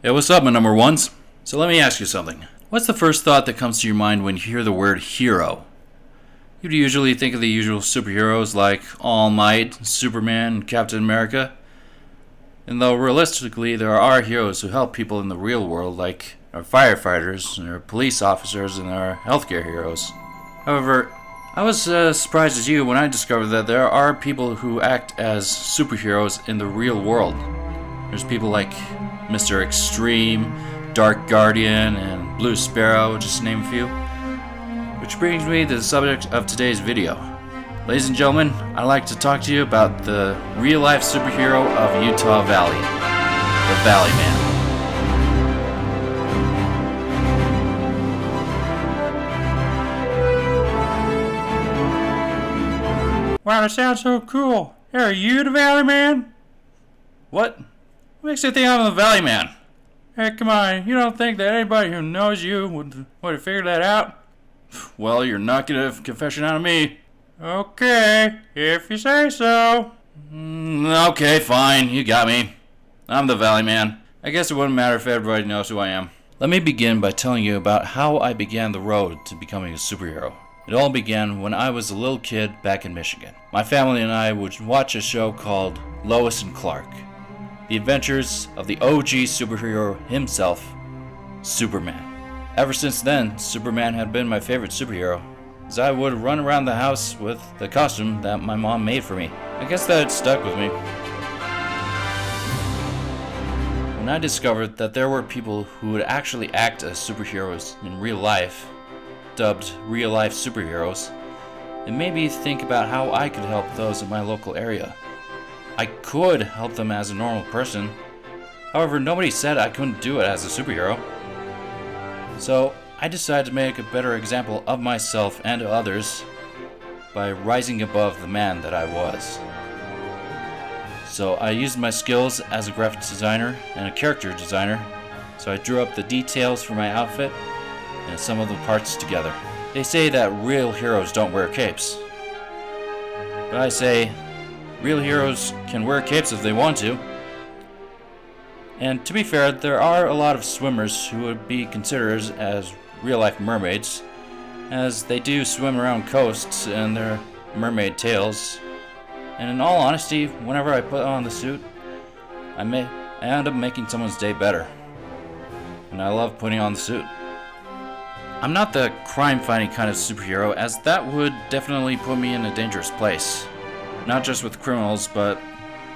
Hey, what's up, my number ones? So let me ask you something. What's the first thought that comes to your mind when you hear the word hero? You'd usually think of the usual superheroes like All Might, Superman, and Captain America. And though realistically there are heroes who help people in the real world, like our firefighters, our police officers, and our healthcare heroes. However, I was surprised as you when I discovered that there are people who act as superheroes in the real world. There's people like Mr. Extreme, Dark Guardian, and Blue Sparrow, just to name a few. Which brings me to the subject of today's video. Ladies and gentlemen, I'd like to talk to you about the real-life superhero of Utah Valley, the Valley Man. Wow, that sounds so cool. Hey, are you the Valley Man? What? What makes you think I'm the Valley Man? Hey, come on. You don't think that anybody who knows you would have figured that out? Well, you're not gonna have a confession out of me. Okay, if you say so. Okay, fine. You got me. I'm the Valley Man. I guess it wouldn't matter if everybody knows who I am. Let me begin by telling you about how I began the road to becoming a superhero. It all began when I was a little kid back in Michigan. My family and I would watch a show called Lois and Clark. The adventures of the OG superhero himself, Superman. Ever since then, Superman had been my favorite superhero, as I would run around the house with the costume that my mom made for me. I guess that stuck with me. When I discovered that there were people who would actually act as superheroes in real life, dubbed real-life superheroes, it made me think about how I could help those in my local area. I could help them as a normal person. However, nobody said I couldn't do it as a superhero. So, I decided to make a better example of myself and others by rising above the man that I was. So, I used my skills as a graphic designer and a character designer, so I drew up the details for my outfit and some of the parts together. They say that real heroes don't wear capes. But I say, real heroes can wear capes if they want to. And to be fair, there are a lot of swimmers who would be considered as real-life mermaids, as they do swim around coasts in their mermaid tails. And in all honesty, whenever I put on the suit, I end up making someone's day better. And I love putting on the suit. I'm not the crime-fighting kind of superhero, as that would definitely put me in a dangerous place. Not just with criminals, but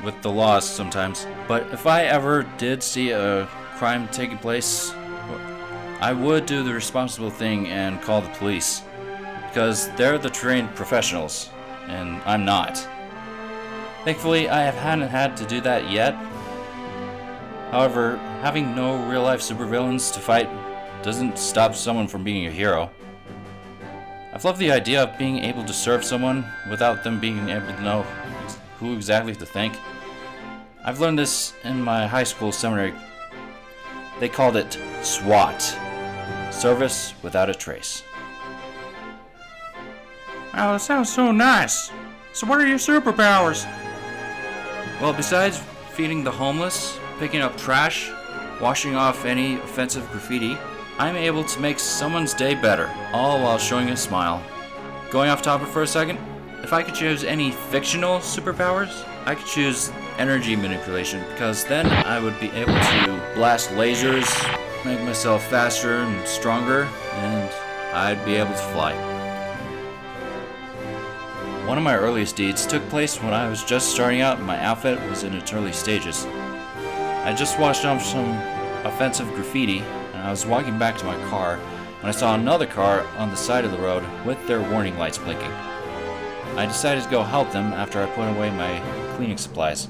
with the laws sometimes. But if I ever did see a crime taking place, I would do the responsible thing and call the police. Because they're the trained professionals, and I'm not. Thankfully, I hadn't had to do that yet. However, having no real-life supervillains to fight doesn't stop someone from being a hero. I've loved the idea of being able to serve someone without them being able to know who exactly to thank. I've learned this in my high school seminary. They called it SWAT, Service Without a Trace. Wow, that sounds so nice. So what are your superpowers? Well, besides feeding the homeless, picking up trash, washing off any offensive graffiti, I'm able to make someone's day better, all while showing a smile. Going off topic for a second, if I could choose any fictional superpowers, I could choose energy manipulation, because then I would be able to blast lasers, make myself faster and stronger, and I'd be able to fly. One of my earliest deeds took place when I was just starting out and my outfit was in its early stages. I just washed off some offensive graffiti, and I was walking back to my car when I saw another car on the side of the road with their warning lights blinking. I decided to go help them after I put away my cleaning supplies.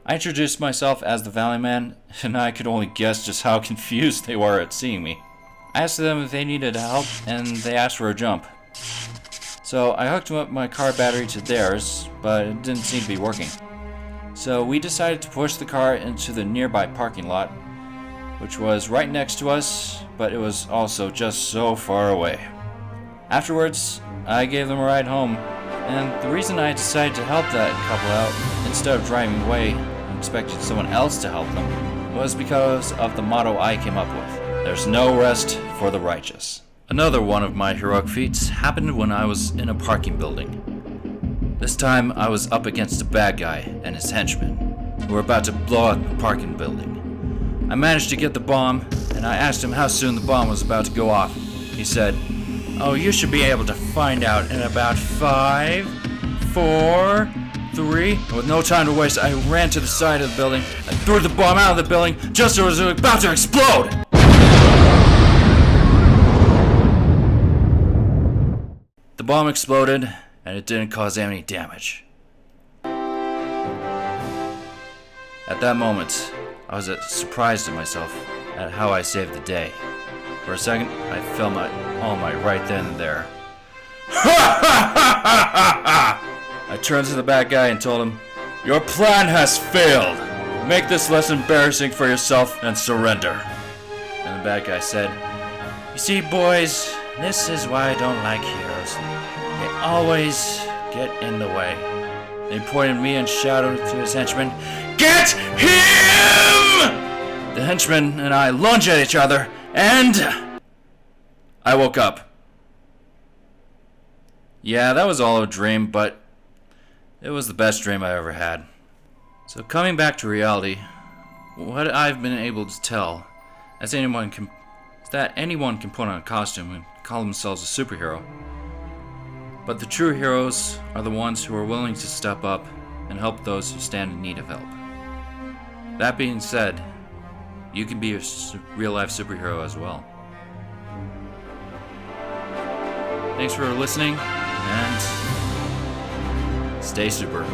I introduced myself as the Valley Man, and I could only guess just how confused they were at seeing me. I asked them if they needed help, and they asked for a jump. So I hooked up my car battery to theirs, but it didn't seem to be working. So we decided to push the car into the nearby parking lot, which was right next to us, but it was also just so far away. Afterwards, I gave them a ride home, and the reason I decided to help that couple out instead of driving away and expecting someone else to help them was because of the motto I came up with. There's no rest for the righteous. Another one of my heroic feats happened when I was in a parking building. This time I was up against a bad guy and his henchmen, who were about to blow up the parking building. I managed to get the bomb, and I asked him how soon the bomb was about to go off. He said, "Oh, you should be able to find out in about 5, 4, 3. And with no time to waste, I ran to the side of the building and threw the bomb out of the building just as it was about to explode! The bomb exploded, and it didn't cause any damage. At that moment, I was surprised at myself at how I saved the day. For a second, I felt my all might right then and there. I turned to the bad guy and told him, "Your plan has failed. Make this less embarrassing for yourself and surrender." And the bad guy said, "You see, boys, this is why I don't like heroes. They always get in the way." He pointed at me and shouted to his henchmen, "Get him!" The henchman and I lunged at each other, and I woke up. Yeah, that was all a dream, but it was the best dream I ever had. So coming back to reality, what I've been able to tell is that anyone can put on a costume and call themselves a superhero. But the true heroes are the ones who are willing to step up and help those who stand in need of help. That being said, you can be a real-life superhero as well. Thanks for listening, and stay super.